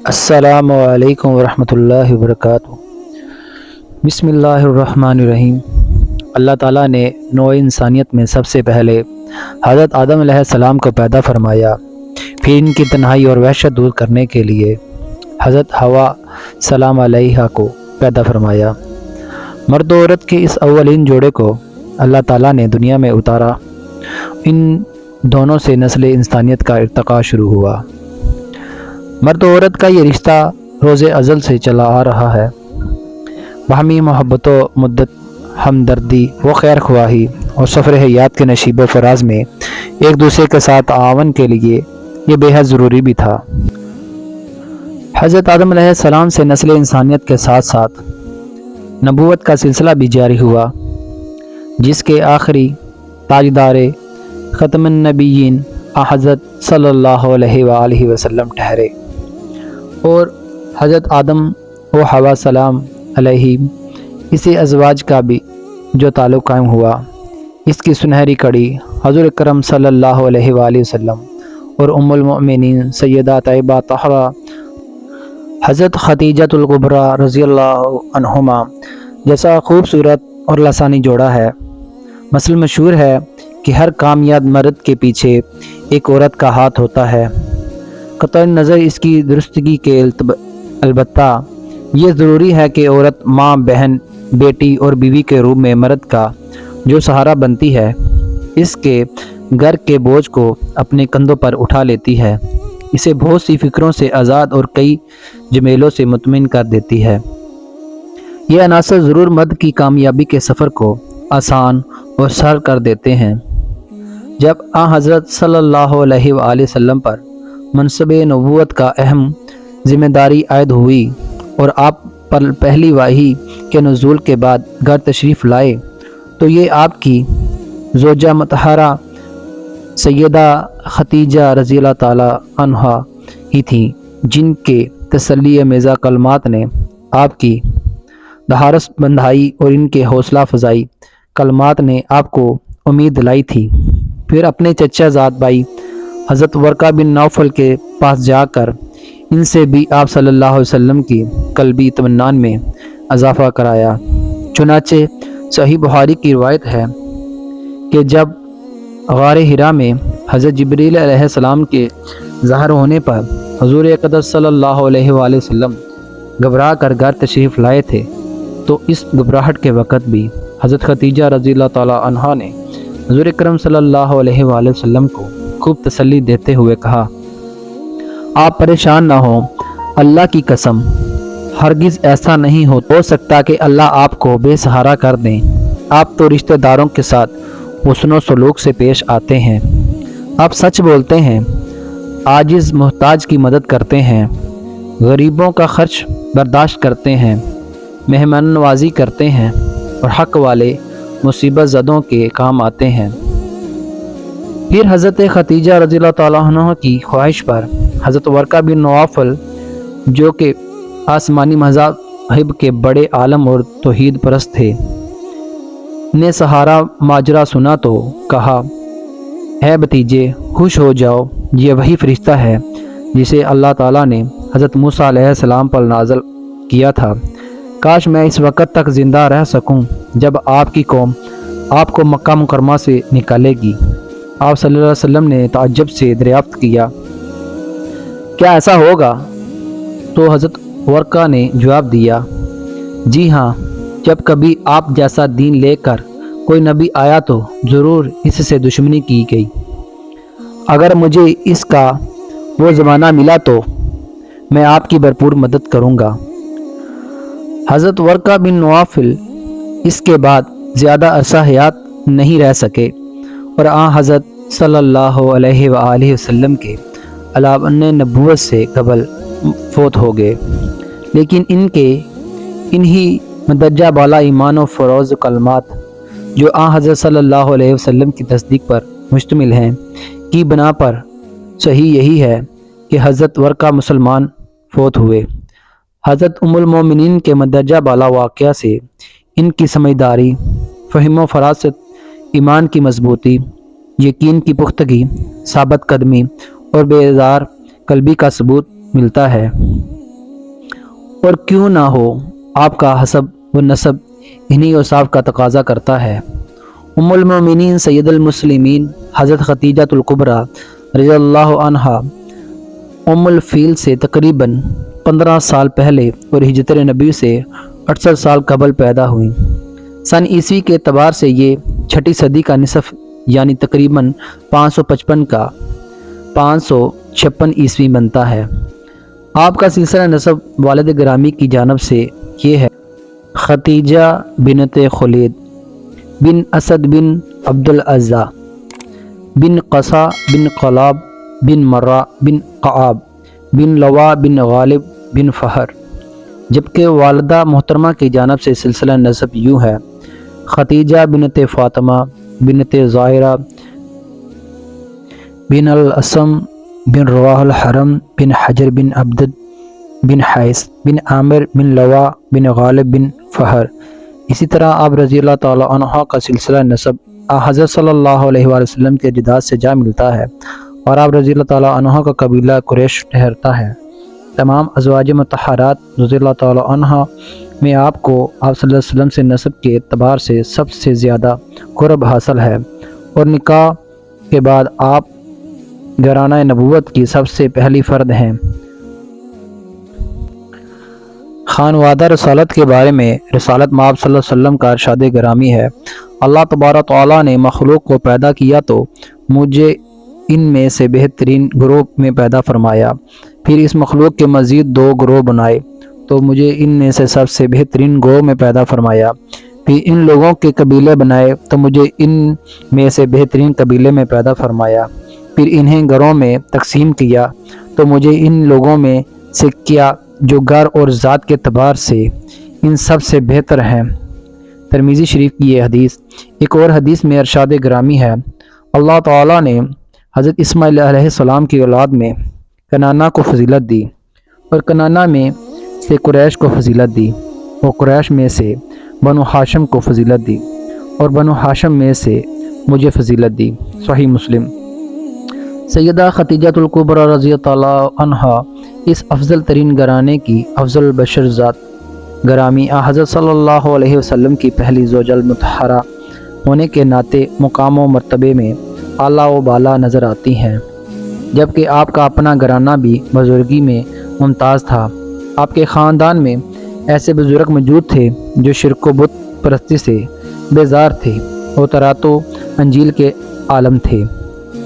السلام علیکم ورحمۃ اللہ وبرکاتہ۔ بسم اللہ الرحمن الرحیم۔ اللہ تعالیٰ نے نوع انسانیت میں سب سے پہلے حضرت آدم علیہ السلام کو پیدا فرمایا، پھر ان کی تنہائی اور وحشت دور کرنے کے لیے حضرت حوا سلام علیہا کو پیدا فرمایا۔ مرد و عورت کے اس اولین جوڑے کو اللہ تعالیٰ نے دنیا میں اتارا۔ ان دونوں سے نسل انسانیت کا ارتقاء شروع ہوا۔ مرد و عورت کا یہ رشتہ روز ازل سے چلا آ رہا ہے۔ باہمی محبت و مدت، ہمدردی و خیر خواہی اور سفر حیات کے نشیب و فراز میں ایک دوسرے کے ساتھ تعاون کے لیے یہ بے حد ضروری بھی تھا۔ حضرت آدم علیہ السلام سے نسل انسانیت کے ساتھ ساتھ نبوت کا سلسلہ بھی جاری ہوا، جس کے آخری تاجدار ختم النبیین حضرت صلی اللہ علیہ وآلہ وسلم ٹھہرے، اور حضرت آدم و حوا سلام علیہ اسی ازواج کا بھی جو تعلق قائم ہوا، اس کی سنہری کڑی حضور اکرم صلی اللہ علیہ وآلہ وسلم اور ام المؤمنین سیدہ طیبہ طاہرہ حضرت خدیجۃ الکبریٰ رضی اللہ عنہما جیسا خوبصورت اور لسانی جوڑا ہے۔ مثل مشہور ہے کہ ہر کامیاب مرد کے پیچھے ایک عورت کا ہاتھ ہوتا ہے۔ قطع نظر اس کی درستگی کے البتہ یہ ضروری ہے کہ عورت ماں، بہن، بیٹی اور بیوی کے روپ میں مرد کا جو سہارا بنتی ہے، اس کے گھر کے بوجھ کو اپنے کندھوں پر اٹھا لیتی ہے، اسے بہت سی فکروں سے آزاد اور کئی جمیلوں سے مطمئن کر دیتی ہے۔ یہ عناصر ضرور مرد کی کامیابی کے سفر کو آسان اور سہل کر دیتے ہیں۔ جب حضرت صلی اللہ علیہ وآلہ وسلم پر منصب نبوت کا اہم ذمہ داری عائد ہوئی اور آپ پر پہلی وحی کے نزول کے بعد گھر تشریف لائے، تو یہ آپ کی زوجہ مطہرہ سیدہ خدیجہ رضی اللہ تعالی عنہا ہی تھیں، جن کے تسلی آمیزہ کلمات نے آپ کی دھارس بندھائی اور ان کے حوصلہ افزائی کلمات نے آپ کو امید دلائی تھی۔ پھر اپنے چچا زاد بھائی حضرت ورقہ بن نوفل کے پاس جا کر ان سے بھی آپ صلی اللہ علیہ وسلم کی قلبی اطمینان میں اضافہ کرایا۔ چنانچہ صحیح بخاری کی روایت ہے کہ جب غار حرا میں حضرت جبریل علیہ السلام کے ظاہر ہونے پر حضور اقدس صلی اللہ علیہ وآلہ وسلم گھبرا کر گھر تشریف لائے تھے، تو اس گھبراہٹ کے وقت بھی حضرت خدیجہ رضی اللہ تعالی عنہا نے حضور اکرم صلی اللہ علیہ وآلہ وسلم کو خوب تسلی دیتے ہوئے کہا، آپ پریشان نہ ہوں، اللہ کی قسم ہرگز ایسا نہیں ہو سکتا کہ اللہ آپ کو بے سہارا کر دیں۔ آپ تو رشتہ داروں کے ساتھ حسن و سلوک سے پیش آتے ہیں، آپ سچ بولتے ہیں، عاجز محتاج کی مدد کرتے ہیں، غریبوں کا خرچ برداشت کرتے ہیں، مہمان نوازی کرتے ہیں اور حق والے مصیبت زدوں کے کام آتے ہیں۔ پھر حضرت خدیجہ رضی اللہ تعالیٰ عنہ کی خواہش پر حضرت ورقہ بن نوفل، جو کہ آسمانی مذاہب کے بڑے عالم اور توحید پرست تھے، نے سہارا ماجرا سنا تو کہا، اے بھتیجے خوش ہو جاؤ، یہ وہی فرشتہ ہے جسے اللہ تعالیٰ نے حضرت موسیٰ علیہ السلام پر نازل کیا تھا۔ کاش میں اس وقت تک زندہ رہ سکوں جب آپ کی قوم آپ کو مکہ مکرمہ سے نکالے گی۔ آپ صلی اللہ علیہ وسلم نے تعجب سے دریافت کیا، کیا ایسا ہوگا؟ تو حضرت ورقہ نے جواب دیا، جی ہاں، جب کبھی آپ جیسا دین لے کر کوئی نبی آیا تو ضرور اس سے دشمنی کی گئی۔ اگر مجھے اس کا وہ زمانہ ملا تو میں آپ کی بھرپور مدد کروں گا۔ حضرت ورقہ بن نوفل اس کے بعد زیادہ عرصہ حیات نہیں رہ سکے اور حضرت صلی اللہ علیہ وآلہ وسلم کے اعلان نبوت سے قبل فوت ہو گئے، لیکن انہی مدرجہ بالا ایمان و فروز کلمات جو حضرت صلی اللہ علیہ وسلم کی تصدیق پر مشتمل ہیں کی بنا پر صحیح یہی ہے کہ حضرت ورقہ مسلمان فوت ہوئے۔ حضرت ام المومنین کے مدرجہ بالا واقعہ سے ان کی سمجھداری، فہم و فراست، ایمان کی مضبوطی، یقین کی پختگی، ثابت قدمی اور بیدار قلبی کا ثبوت ملتا ہے۔ اور کیوں نہ ہو، آپ کا حسب و نسب انہی اوصاف کا تقاضا کرتا ہے۔ ام المومنین سید المسلمین حضرت خدیجہ الکبریٰ رضی اللہ عنہا ام الفیل سے تقریباً 15 سال پہلے اور ہجرت نبی سے 68 سال قبل پیدا ہوئیں۔ سن عیسوی کے اعتبار سے یہ 6 صدی کا نصف یعنی تقریباً 555 کا 556 عیسوی بنتا ہے۔ آپ کا سلسلہ نسب والد گرامی کی جانب سے یہ ہے: خدیجہ بنت خولید بن اسد بن عبد العزیٰ بن قصا بن قلاب بن مرہ بن قعاب بن لوا بن غالب بن فہر، جبکہ والدہ محترمہ کی جانب سے سلسلہ نسب یوں ہے: خدیجہ بنت فاطمہ بنت ظاہرہ بن الاسم بن رواح الحرم بن حجر بن عبدد بن حیث بن عامر بن لوا بن غالب بن فہر۔ اسی طرح آپ رضی اللہ تعالی عنہ کا سلسلہ نسب حضرت صلی اللہ علیہ وآلہ وسلم کے اجداد سے جا ملتا ہے، اور آپ رضی اللہ تعالی عنہ کا قبیلہ قریش ٹھہرتا ہے۔ تمام ازواج مطہرات رضی اللہ تعالی عنہ میں آپ کو آپ صلی اللہ علیہ وسلم سے نسب کے اعتبار سے سب سے زیادہ قرب حاصل ہے، اور نکاح کے بعد آپ گھرانہ نبوت کی سب سے پہلی فرد ہیں۔ خانوادہ رسالت کے بارے میں رسالت مآب صلی اللہ علیہ وسلم کا ارشاد گرامی ہے: اللہ تبارک تعالیٰ نے مخلوق کو پیدا کیا تو مجھے ان میں سے بہترین گروہ میں پیدا فرمایا، پھر اس مخلوق کے مزید 2 گروہ بنائے تو مجھے ان میں سے سب سے بہترین گروہ میں پیدا فرمایا، پھر ان لوگوں کے قبیلے بنائے تو مجھے ان میں سے بہترین قبیلے میں پیدا فرمایا، پھر انہیں گھروں میں تقسیم کیا تو مجھے ان لوگوں میں سے کیا جو گھر اور ذات کے اعتبار سے ان سب سے بہتر ہیں۔ ترمذی شریف کی یہ حدیث۔ ایک اور حدیث میں ارشاد گرامی ہے: اللہ تعالیٰ نے حضرت اسماعیل علیہ السلام کی اولاد میں کنانہ کو فضیلت دی، اور کنانہ میں سے قریش کو فضیلت دی، اور قریش میں سے بنو ہاشم کو فضیلت دی، اور بنو ہاشم میں سے مجھے فضیلت دی۔ صحیح مسلم۔ سیدہ خدیجہ الکبریٰ رضی اللہ عنہا اس افضل ترین گھرانے کی افضل البشر ذات گرامی حضرت صلی اللہ علیہ وسلم کی پہلی زوجہ المطہرہ ہونے کے ناطے مقام و مرتبے میں اعلیٰ و بالا نظر آتی ہیں، جبکہ آپ کا اپنا گھرانہ بھی بزرگی میں ممتاز تھا۔ آپ کے خاندان میں ایسے بزرگ موجود تھے جو شرک و بت پرستی سے بیزار تھے اور تورات و انجیل کے عالم تھے،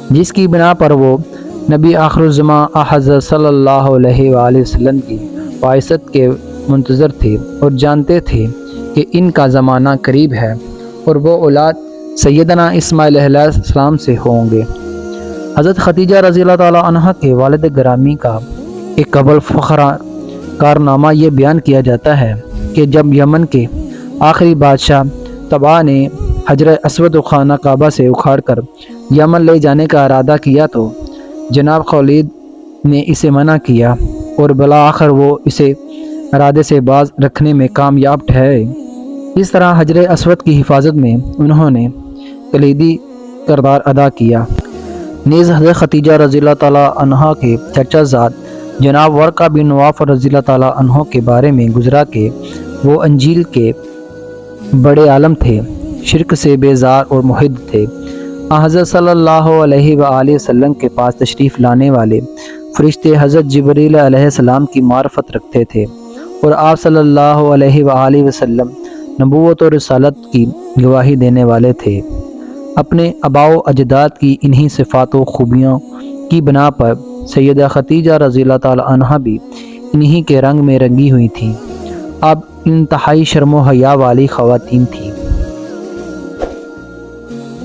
جس کی بنا پر وہ نبی آخر الزماں حضرت صلی اللہ علیہ وآلہ وسلم کی بعثت کے منتظر تھے اور جانتے تھے کہ ان کا زمانہ قریب ہے اور وہ اولاد سیدنا اسماعیل علیہ السلام سے ہوں گے۔ حضرت خدیجہ رضی اللہ تعالی عنہ کے والد گرامی کا ایک قابل فخر کارنامہ یہ بیان کیا جاتا ہے کہ جب یمن کے آخری بادشاہ طبع نے حجر اسود و خانہ کعبہ سے اکھاڑ کر یمن لے جانے کا ارادہ کیا تو جناب خولید نے اسے منع کیا، اور بالآخر وہ اسے ارادے سے باز رکھنے میں کامیاب ٹھہرے۔ اس طرح حجر اسود کی حفاظت میں انہوں نے کلیدی کردار ادا کیا۔ نیز حضرت خدیجہ رضی اللہ تعالیٰ عنہ کے چچا زاد جناب ورقہ بن نوفل رضی اللہ تعالیٰ عنہ کے بارے میں گزرا کہ وہ انجیل کے بڑے عالم تھے، شرک سے بیزار اور محب تھے۔ حضرت صلی اللہ علیہ وآلہ وسلم کے پاس تشریف لانے والے فرشتے حضرت جبریل علیہ السلام کی معرفت رکھتے تھے، اور آپ صلی اللہ علیہ وآلہ وسلم نبوت اور رسالت کی گواہی دینے والے تھے۔ اپنے آباء و اجداد کی انہی صفات و خوبیوں کی بنا پر سیدہ خدیجہ رضی اللہ تعالی عنہ بھی انہی کے رنگ میں رنگی ہوئی تھیں۔ اب انتہائی شرم و حیا والی خواتین تھیں،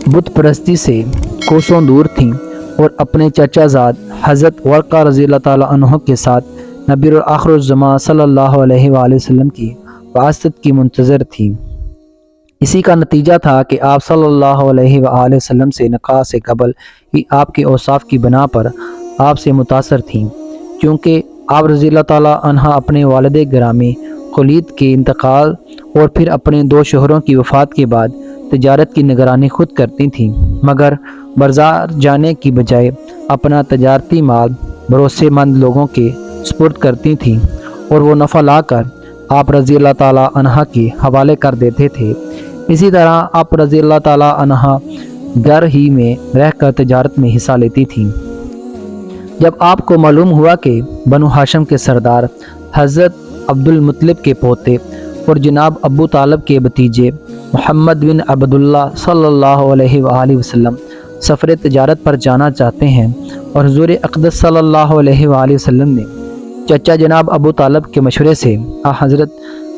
بت پرستی سے کوسوں دور تھیں، اور اپنے چچا زاد حضرت ورقہ رضی اللہ تعالی عنہ کے ساتھ نبی آخر الزماں صلی اللہ علیہ وآلہ وسلم کی بعثت کی منتظر تھیں۔ اسی کا نتیجہ تھا کہ آپ صلی اللہ علیہ وآلہ وسلم سے نکاح سے قبل ہی آپ کے اوصاف کی بنا پر آپ سے متاثر تھیں، کیونکہ آپ رضی اللہ تعالی عنہ اپنے والد گرامی خولید کے انتقال اور پھر اپنے 2 شوہروں کی وفات کے بعد تجارت کی نگرانی خود کرتی تھیں، مگر بازار جانے کی بجائے اپنا تجارتی مال بھروسے مند لوگوں کے سپرد کرتی تھیں، اور وہ نفع لا کر آپ رضی اللہ تعالیٰ عنہ کے حوالے کر دیتے تھے۔ اسی طرح آپ رضی اللہ تعالیٰ عنہ گھر ہی میں رہ کر تجارت میں حصہ لیتی تھیں۔ جب آپ کو معلوم ہوا کہ بنو ہاشم کے سردار حضرت عبد المطلب کے پوتے اور جناب ابو طالب کے بھتیجے محمد بن عبداللہ صلی اللہ علیہ وآلہ وسلم سفر تجارت پر جانا چاہتے ہیں، اور حضور اقدس صلی اللہ علیہ وآلہ وسلم نے چچا جناب ابو طالب کے مشورے سے حضرت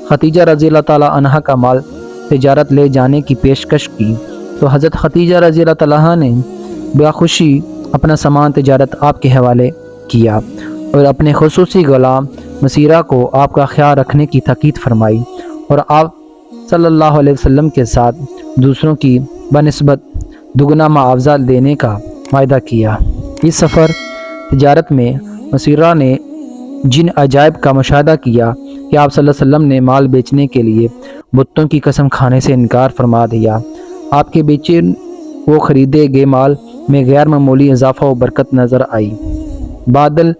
ختیجہ رضی اللہ تعالیٰ عنہ کا مال تجارت لے جانے کی پیشکش کی، تو حضرت ختیجہ رضی اللہ تعالیٰ نے بخوشی اپنا سامان تجارت آپ کے حوالے کیا اور اپنے خصوصی غلام مسیرہ کو آپ کا خیال رکھنے کی تاکید فرمائی، اور آپ صلی اللہ علیہ وسلم کے ساتھ دوسروں کی بنسبت دگنا معاوضہ دینے کا معاہدہ کیا۔ اس سفر تجارت میں مسیرہ نے جن عجائب کا مشاہدہ کیا کہ آپ صلی اللہ علیہ وسلم نے مال بیچنے کے لیے بتوں کی قسم کھانے سے انکار فرما دیا۔ آپ کے بیچے وہ خریدے گئے مال میں غیر معمولی اضافہ و برکت نظر آئی۔ بادل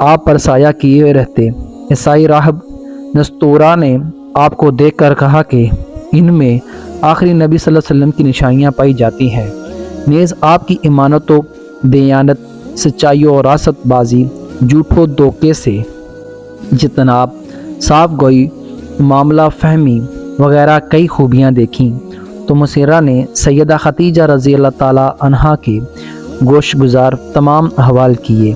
آپ پر سایہ کیے رہتے۔ عیسائی راہب نستورا نے آپ کو دیکھ کر کہا کہ ان میں آخری نبی صلی اللہ علیہ وسلم کی نشانیاں پائی جاتی ہیں۔ نیز آپ کی امانت و دیانت، سچائی و راست بازی، جھوٹ و دھوکے سے اجتناب، صاف گوئی، معاملہ فہمی وغیرہ کئی خوبیاں دیکھیں، تو مسیرہ نے سیدہ ختیجہ رضی اللہ تعالیٰ عنہا کے گوش گزار تمام احوال کیے۔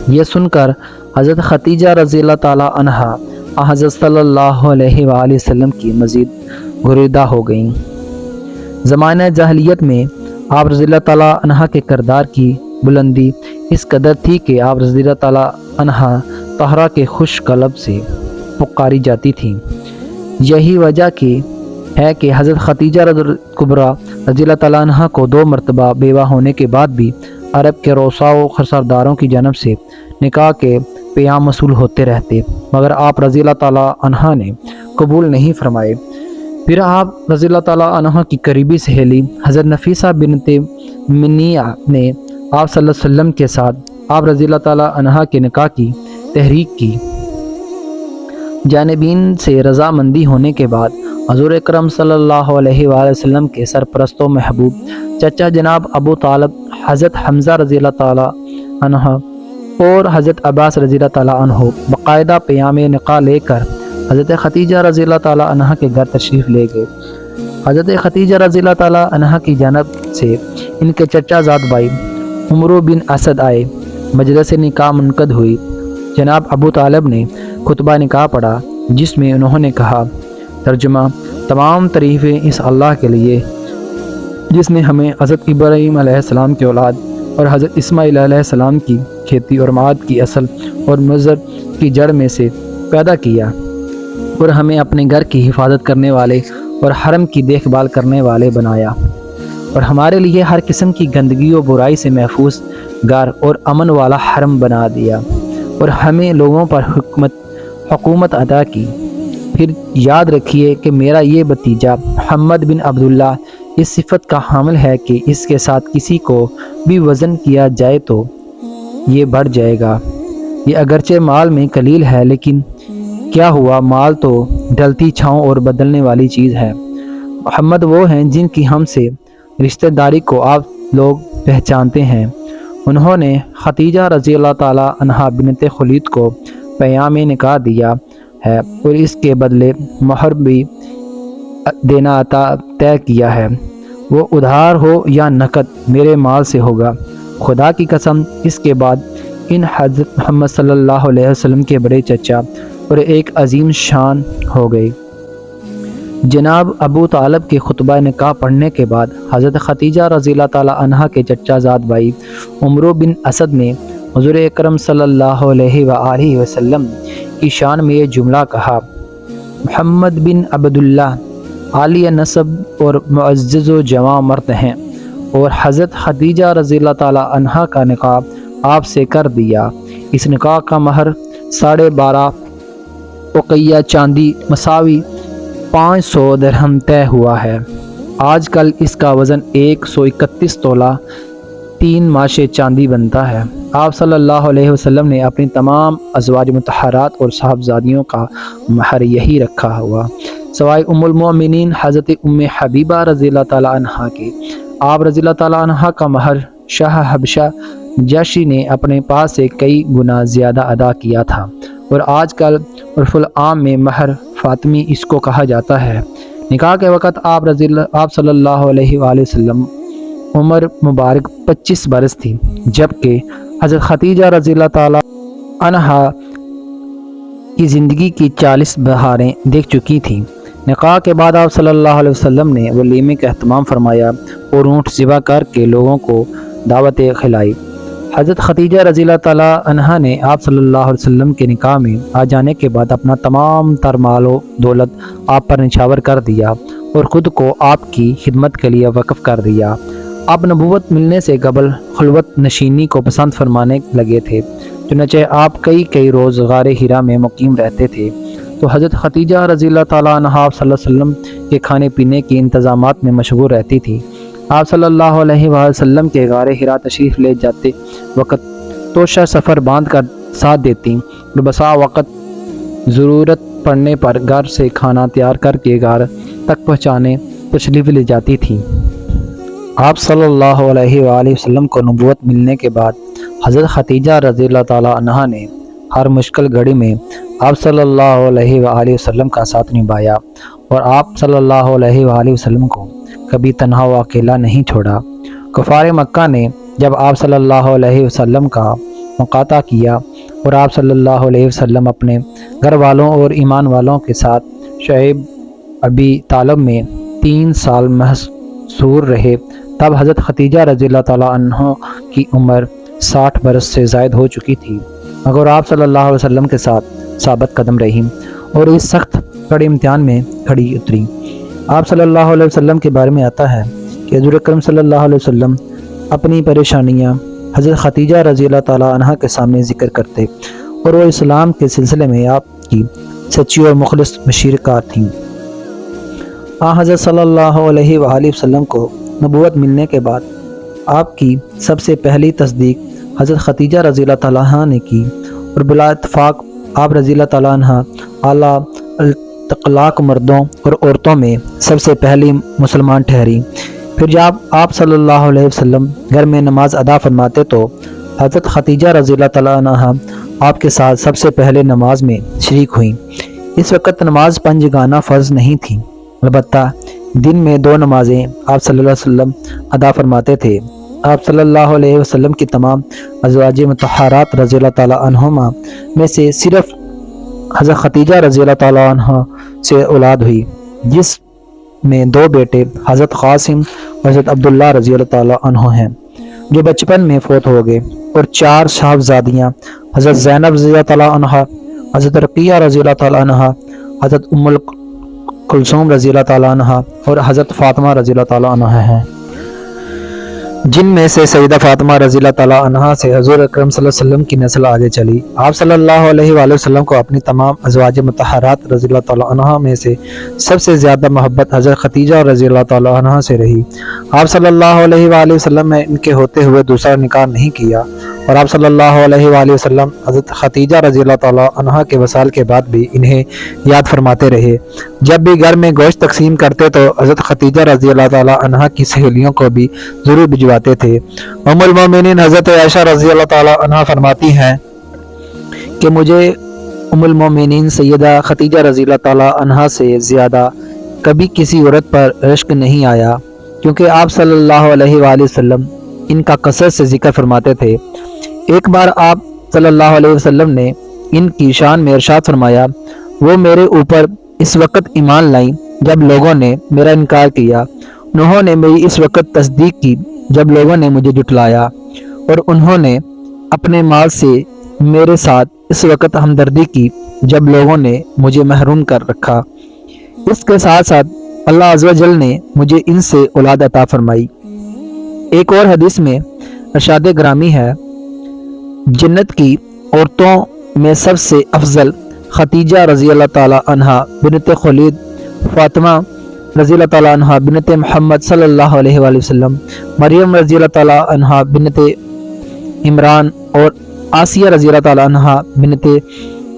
یہ سن کر حضرت ختیجہ رضی اللہ تعالیٰ عنہا حضرت صلی اللہ علیہ وآلہ وسلم کی مزید گریدہ ہو گئیں۔ زمانہ جاہلیت میں آپ رضی اللہ تعالیٰ عنہ کے کردار کی بلندی اس قدر تھی کہ آپ رضی اللہ تعالیٰ عنہ طہرہ کے خوش قلب سے پکاری جاتی تھیں۔ یہی وجہ ہے کہ حضرت ختیجہ کبریٰ رضی اللہ تعالیٰ عنہ کو 2 مرتبہ بیوہ ہونے کے بعد بھی عرب کے رؤساء و سرداروں کی جانب سے نکاح کے پیام وصول ہوتے رہتے، مگر آپ رضی اللہ تعالیٰ عنہ نے قبول نہیں فرمائے۔ پھر آپ رضی اللہ تعالیٰ عنہ کی قریبی سہیلی حضرت نفیسہ بنت منیہ نے آپ صلی اللہ علیہ وسلم کے ساتھ آپ رضی اللہ تعالیٰ عنہ کے نکاح کی تحریک کی۔ جانبین سے رضامندی ہونے کے بعد حضور اکرم صلی اللہ علیہ وآلہ وسلم کے سرپرست و محبوب چچا جناب ابو طالب حضرت حمزہ رضی اللہ تعالیٰ عنہ اور حضرت عباس رضی اللہ تعالیٰ عنہ باقاعدہ پیام نکاح لے کر حضرت ختیجہ رضی اللہ تعالیٰ عنہ کے گھر تشریف لے گئے۔ حضرت ختیجہ رضی اللہ تعالیٰ عنہ کی جانب سے ان کے چچا زاد بھائی عمرو بن اسد آئے۔ مجلس نکاح منعقد ہوئی۔ جناب ابو طالب نے خطبہ نکاح پڑھا، جس میں انہوں نے کہا، ترجمہ: تمام تعریفیں اس اللہ کے لیے جس نے ہمیں حضرت ابراہیم علیہ السلام کی اولاد اور حضرت اسماعیل علیہ السلام کی کھیتی اور معاد کی اصل اور مضر کی جڑ میں سے پیدا کیا، اور ہمیں اپنے گھر کی حفاظت کرنے والے اور حرم کی دیکھ بھال کرنے والے بنایا، اور ہمارے لیے ہر قسم کی گندگی و برائی سے محفوظ گھر اور امن والا حرم بنا دیا، اور ہمیں لوگوں پر حکومت عطا کی۔ پھر یاد رکھیے کہ میرا یہ بھتیجا محمد بن عبداللہ اس صفت کا حامل ہے کہ اس کے ساتھ کسی کو بھی وزن کیا جائے تو یہ بڑھ جائے گا۔ یہ اگرچہ مال میں قلیل ہے، لیکن کیا ہوا، مال تو ڈلتی چھاؤں اور بدلنے والی چیز ہے۔ محمد وہ ہیں جن کی ہم سے رشتہ داری کو آپ لوگ پہچانتے ہیں۔ انہوں نے ختیجہ رضی اللہ تعالیٰ عنہ بنت خولید کو پیام نکاح دیا ہے، اور اس کے بدلے مہر بھی دینا طے کیا ہے۔ وہ ادھار ہو یا نقد میرے مال سے ہوگا۔ خدا کی قسم، اس کے بعد ان حضرت محمد صلی اللہ علیہ وسلم کے بڑے چچا اور ایک عظیم شان ہو گئی۔ جناب ابو طالب کے خطبہ نکاح پڑھنے کے بعد حضرت ختیجہ رضی اللہ تعالیٰ عنہ کے چچا زاد بھائی عمرو بن اسد نے حضور اکرم صلی اللہ علیہ وآلہ وسلم کی شان میں یہ جملہ کہا، محمد بن عبداللہ عالیہ نسب اور معزز و جواں مرد ہیں، اور حضرت ختیجہ رضی اللہ تعالیٰ عنہ کا نکاح آپ سے کر دیا۔ اس نکاح کا مہر 12.5 اوقیہ چاندی مساوی 500 درہم طے ہوا ہے۔ آج کل اس کا وزن 131 تولہ 3 ماشے چاندی بنتا ہے۔ آپ صلی اللہ علیہ وسلم نے اپنی تمام ازواج مطہرات اور صاحبزادیوں کا مہر یہی رکھا ہوا، سوائے ام المؤمنین حضرت ام حبیبہ رضی اللہ تعالیٰ عنہ کے۔ آپ رضی اللہ تعالیٰ عنہ کا مہر شاہ حبشہ جاشی نے اپنے پاس سے کئی گنا زیادہ ادا کیا تھا، اور آج کل عرف العام میں مہر فاطمی اس کو کہا جاتا ہے۔ نکاح کے وقت آپ صلی اللہ علیہ وآلہ وسلم عمر مبارک 25 برس تھی، جبکہ حضرت خدیجہ رضی اللہ تعالیٰ عنہا کی زندگی کی 40 بہاریں دیکھ چکی تھیں۔ نکاح کے بعد آپ صلی اللہ علیہ وسلم نے ولیمے کا اہتمام فرمایا اور اونٹ ذبح کر کے لوگوں کو دعوتیں کھلائی۔ حضرت خدیجہ رضی اللہ تعالیٰ عنہا نے آپ صلی اللہ علیہ وسلم کے نکاح میں آ جانے کے بعد اپنا تمام تر مال و دولت آپ پر نچھاور کر دیا اور خود کو آپ کی خدمت کے لیے وقف کر دیا۔ آپ نبوت ملنے سے قبل خلوت نشینی کو پسند فرمانے لگے تھے، چنانچہ آپ کئی روز غار حرا میں مقیم رہتے تھے۔ تو حضرت خدیجہ رضی اللہ تعالیٰ عنہ آپ صلی اللہ علیہ وسلم کے کھانے پینے کے انتظامات میں مشغول رہتی تھی۔ آپ صلی اللہ علیہ وآلہ وسلم کے غار حرا تشریف لے جاتے وقت توشہ سفر باندھ کر ساتھ دیتی اور بسا وقت ضرورت پڑنے پر گھر سے کھانا تیار کر کے غار تک پہنچانے تشریف لے جاتی تھی۔ آپ صلی اللہ علیہ وآلہ وسلم کو نبوت ملنے کے بعد حضرت خدیجہ رضی اللہ تعالیٰ عنہا نے ہر مشکل گھڑی میں آپ صلی اللہ علیہ وآلہ وسلم کا ساتھ نبھایا اور آپ صلی اللہ علیہ وآلہ وسلم کو کبھی تنہا و اکیلا نہیں چھوڑا۔ کفار مکہ نے جب آپ صلی اللہ علیہ وسلم کا مقاطع کیا اور آپ صلی اللہ علیہ وسلم اپنے گھر والوں اور ایمان والوں کے ساتھ شعیب ابی طالب میں 3 سال محصور رہے، تب حضرت خدیجہ رضی اللہ تعالیٰ عنہ کی عمر 60 برس سے زائد ہو چکی تھی، مگر آپ صلی اللہ علیہ وسلم کے ساتھ ثابت قدم رہی اور اس سخت کڑے امتحان میں کھڑی اتری۔ آپ صلی اللہ علیہ وسلم کے بارے میں آتا ہے کہ حضور اکرم صلی اللہ علیہ وسلم اپنی پریشانیاں حضرت خدیجہ رضی اللہ تعالیٰ عنہ کے سامنے ذکر کرتے اور وہ اسلام کے سلسلے میں آپ کی سچی اور مخلص مشیرکار تھیں۔ حضرت صلی اللہ علیہ وآلہ وسلم کو نبوت ملنے کے بعد آپ کی سب سے پہلی تصدیق حضرت خدیجہ رضی اللہ تعالیٰ عنہ نے کی اور بلا اتفاق آپ رضی اللہ تعالیٰ عنہ اعلیٰ اطلاق مردوں اور عورتوں میں سب سے پہلی مسلمان ٹھہری۔ پھر جب آپ صلی اللہ علیہ وسلم گھر میں نماز ادا فرماتے تو حضرت خدیجہ رضی اللہ تعالیٰ عنہ آپ کے ساتھ سب سے پہلے نماز میں شریک ہوئیں۔ اس وقت نماز 5 گانا فرض نہیں تھی، البتہ دن میں 2 نمازیں آپ صلی اللہ علیہ وسلم ادا فرماتے تھے۔ آپ صلی اللہ علیہ وسلم کی تمام ازواج مطہرات رضی اللہ تعالیٰ عنہما میں سے صرف حضرت خدیجہ رضی اللہ تعالیٰ عنہ سے اولاد ہوئی، جس میں 2 بیٹے حضرت قاسم اور حضرت عبداللہ رضی اللہ تعالیٰ عنہ ہیں جو بچپن میں فوت ہو گئے، اور 4 صاحبزادیاں حضرت زینب رضی اللہ تعالیٰ عنہ، حضرت رقیہ رضی اللہ تعالیٰ عنہ، حضرت ام کلثوم رضی اللہ تعالیٰ عنہ اور حضرت فاطمہ رضی اللہ تعالیٰ عنہ ہیں، جن میں سے سیدہ فاطمہ رضی اللہ تعالیٰ عنہ سے حضور اکرم صلی اللہ علیہ وسلم کی نسل آگے چلی۔ آپ صلی اللہ علیہ وآلہ وسلم کو اپنی تمام ازواج مطہرات رضی اللہ تعالیٰ عنہ میں سے سب سے زیادہ محبت حضرت خدیجہ رضی اللہ تعالیٰ عنہ سے رہی۔ آپ صلی اللہ علیہ وآلہ وسلم نے ان کے ہوتے ہوئے دوسرا نکاح نہیں کیا، اور آپ صلی اللہ علیہ وآلہ وسلم حضرت خدیجہ رضی اللہ تعالیٰ عنہ کے وصال کے بعد بھی انہیں یاد فرماتے رہے۔ جب بھی گھر میں گوشت تقسیم کرتے تو حضرت خدیجہ رضی اللہ تعالیٰ عنہ کی سہیلیوں کو بھی ضرور بھجواتے تھے۔ ام المومنین حضرت عائشہ رضی اللہ تعالیٰ عنہ فرماتی ہیں کہ مجھے ام المومنین سیدہ خدیجہ رضی اللہ تعالیٰ عنہ سے زیادہ کبھی کسی عورت پر رشک نہیں آیا، کیونکہ آپ صلی اللہ علیہ وآلہ وسلم ان کا کثرت سے ذکر فرماتے تھے۔ ایک بار آپ صلی اللہ علیہ وسلم نے ان کی شان میں ارشاد فرمایا، وہ میرے اوپر اس وقت ایمان لائیں جب لوگوں نے میرا انکار کیا، انہوں نے میری اس وقت تصدیق کی جب لوگوں نے مجھے جھٹلایا، اور انہوں نے اپنے مال سے میرے ساتھ اس وقت ہمدردی کی جب لوگوں نے مجھے محروم کر رکھا۔ اس کے ساتھ ساتھ اللہ عز و جل نے مجھے ان سے اولاد عطا فرمائی۔ ایک اور حدیث میں ارشاد گرامی ہے، جنت کی عورتوں میں سب سے افضل خدیجہ رضی اللہ تعالی عنہا بنت خولید، فاطمہ رضی اللہ تعالیٰ عنہ بنت محمد صلی اللہ علیہ وآلہ وسلم، مریم رضی اللہ تعالیٰ عنہ بنت عمران اور آسیہ رضی اللہ تعالیٰ عنہ بنت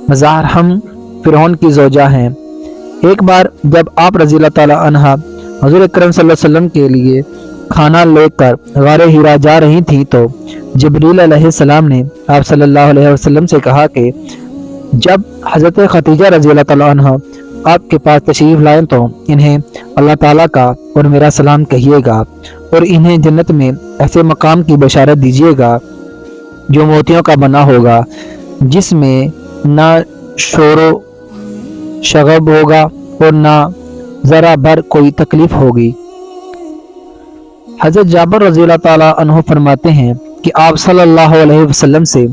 مزاحم فرعون کی زوجہ ہیں۔ ایک بار جب آپ رضی اللہ تعالیٰ عنہ حضور اکرم صلی اللہ علیہ وسلم کے لیے کھانا لے کر غار ہیرا جا رہی تھیں تو جبریل علیہ السلام نے آپ صلی اللہ علیہ وسلم سے کہا کہ جب حضرت خدیجہ رضی اللہ تعالیٰ عنہ آپ کے پاس تشریف لائیں تو انہیں اللہ تعالیٰ کا اور میرا سلام کہیے گا اور انہیں جنت میں ایسے مقام کی بشارت دیجیے گا جو موتیوں کا بنا ہوگا، جس میں نہ شور و شغب ہوگا اور نہ ذرا بھر کوئی تکلیف ہوگی۔ حضرت جابر رضی اللہ تعالیٰ عنہ فرماتے ہیں کہ آپ صلی اللہ علیہ وسلم سے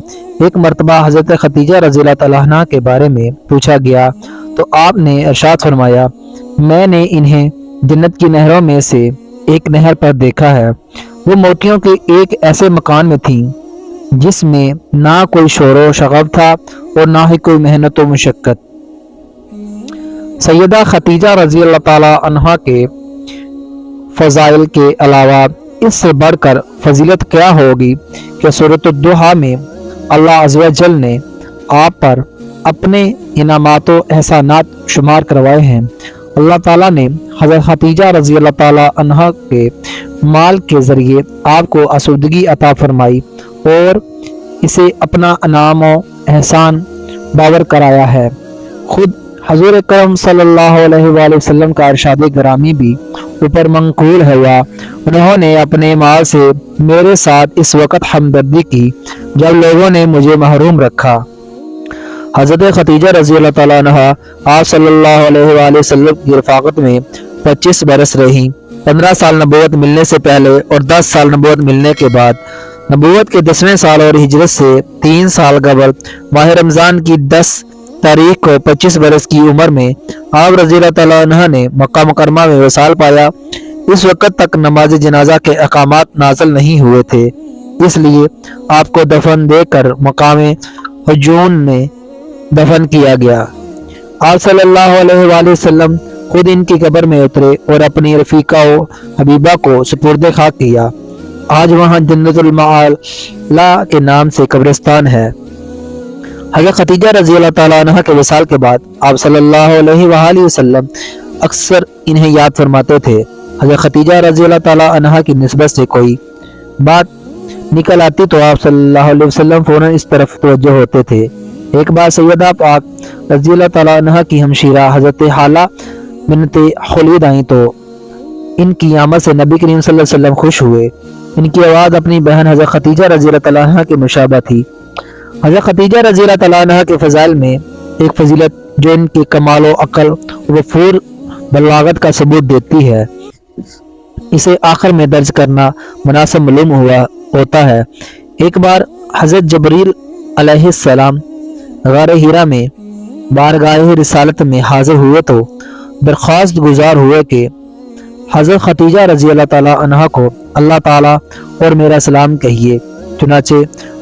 ایک مرتبہ حضرت خدیجہ رضی اللہ تعالیٰ عنہ کے بارے میں پوچھا گیا تو آپ نے ارشاد فرمایا، میں نے انہیں جنت کی نہروں میں سے ایک نہر پر دیکھا ہے، وہ موتیوں کے ایک ایسے مکان میں تھیں جس میں نہ کوئی شور و شغب تھا اور نہ ہی کوئی محنت و مشقت۔ سیدہ خدیجہ رضی اللہ تعالیٰ عنہ کے فضائل کے علاوہ اس سے بڑھ کر فضیلت کیا ہوگی کہ سورۃ الضحیٰ میں اللہ عز و جل نے آپ پر اپنے انعامات و احسانات شمار کروائے ہیں۔ اللہ تعالیٰ نے حضرت خدیجہ رضی اللہ تعالیٰ عنہ کے مال کے ذریعے آپ کو آسودگی عطا فرمائی اور اسے اپنا انعام و احسان باور کرایا ہے۔ خود حضور اکرم صلی اللہ علیہ وآلہ وسلم کا ارشاد گرامی بھی اوپر منقول ہوا، انہوں نے اپنے مال سے میرے ساتھ اس وقت ہمدردی کی جب لوگوں نے مجھے محروم رکھا۔ حضرت خدیجہ رضی اللہ تعالیٰ عنہ آپ صلی اللہ علیہ وآلہ وسلم کی رفاقت میں 25 برس رہی، 15 سال نبوت ملنے سے پہلے اور 10 سال نبوت ملنے کے بعد۔ نبوت کے 10ویں سال اور ہجرت سے 3 سال قبل ماہ رمضان کی 10 تاریخ کو 25 برس کی عمر میں آپ رضی اللہ تعالیٰ عنہ نے مکہ مکرمہ میں وصال پایا۔ اس وقت تک نماز جنازہ کے احکامات نازل نہیں ہوئے تھے، اس لیے آپ کو دفن دے کر مقام حجون میں دفن کیا گیا۔ آپ صلی اللہ علیہ وآلہ وسلم خود ان کی قبر میں اترے اور اپنی رفیقہ و حبیبہ کو سپرد خاک کیا۔ آج وہاں جنت المعلا کے نام سے قبرستان ہے۔ حضرت خدیجہ رضی اللہ تعالیٰ عنہ کے وصال کے بعد آپ صلی اللہ علیہ وآلہ وسلم اکثر انہیں یاد فرماتے تھے۔ حضرت خدیجہ رضی اللہ تعالیٰ عنہ کی نسبت سے کوئی بات نکل آتی تو آپ صلی اللہ علیہ وسلم فوراً اس طرف توجہ ہوتے تھے۔ ایک بار سیدہ پاک رضی اللہ تعالیٰ عنہ کی ہمشیرہ حضرت حالہ بنت خولید آئیں تو ان کی آمد سے نبی کریم صلی اللہ علیہ وسلم خوش ہوئے۔ ان کی آواز اپنی بہن حضرت خدیجہ رضی اللہ تعالیٰ عنہ کے مشابہ تھی۔ حضرت خدیجہ رضی اللہ تعالیٰ عنہ کے فضائل میں ایک فضیلت جو ان کے کمال و عقل و وفور بلاغت کا ثبوت دیتی ہے، اسے آخر میں درج کرنا مناسب معلوم ہوتا ہے۔ ایک بار حضرت جبریل علیہ السلام غار ہیرا میں بارگاہ رسالت میں حاضر ہوئے تو درخواست گزار ہوئے کہ حضرت خدیجہ رضی اللہ تعالیٰ عنہ کو اللہ تعالیٰ اور میرا سلام کہیے۔ چنانچہ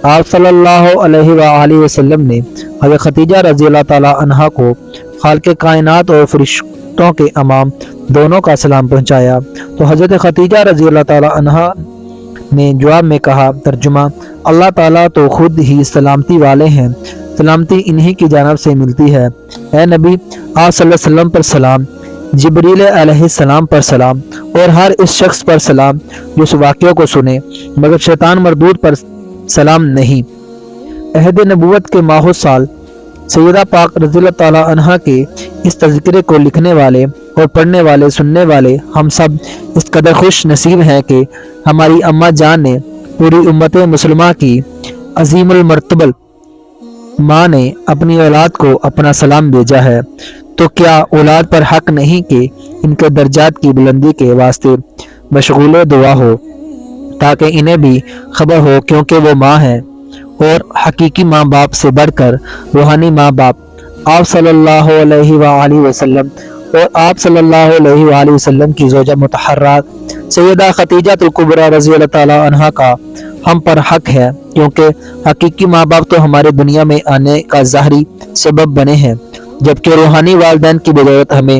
آپ صلی اللہ علیہ وآلہ وسلم نے حضرت خدیجہ رضی اللہ تعالیٰ عنہ کو خالق کائنات اور فرشتوں کے امام دونوں کا سلام پہنچایا تو حضرت خدیجہ رضی اللہ تعالیٰ عنہ نے جواب میں کہا، ترجمہ: اللہ تعالیٰ تو خود ہی سلامتی والے ہیں، سلامتی انہی کی جانب سے ملتی ہے۔ اے نبی، آپ صلی اللہ علیہ وسلم پر سلام، جبریل علیہ السلام پر سلام اور ہر اس شخص پر سلام جو اس واقعے کو سنے، مگر شیطان مردود پر سلام نہیں۔ عہد نبوت کے ماہ سال سیدہ پاک رضی اللہ تعالیٰ عنہ کے اس تذکرے کو لکھنے والے اور پڑھنے والے سننے والے ہم سب اس قدر خوش نصیب ہیں کہ ہماری اماں جان نے پوری امت مسلمہ کی عظیم المرتبہ ماں نے اپنی اولاد کو اپنا سلام بھیجا ہے، تو کیا اولاد پر حق نہیں کہ ان کے درجات کی بلندی کے واسطے مشغول دعا ہو تاکہ انہیں بھی خبر ہو، کیونکہ وہ ماں ہیں اور حقیقی ماں باپ سے بڑھ کر روحانی ماں باپ آپ صلی اللہ علیہ وآلہ وسلم اور آپ صلی اللہ علیہ وآلہ وسلم کی زوجہ مطہرات سیدہ خدیجہ الکبریٰ رضی اللہ تعالیٰ عنہا کا ہم پر حق ہے، کیونکہ حقیقی ماں باپ تو ہمارے دنیا میں آنے کا ظاہری سبب بنے ہیں، جبکہ روحانی والدین کی بدولت ہمیں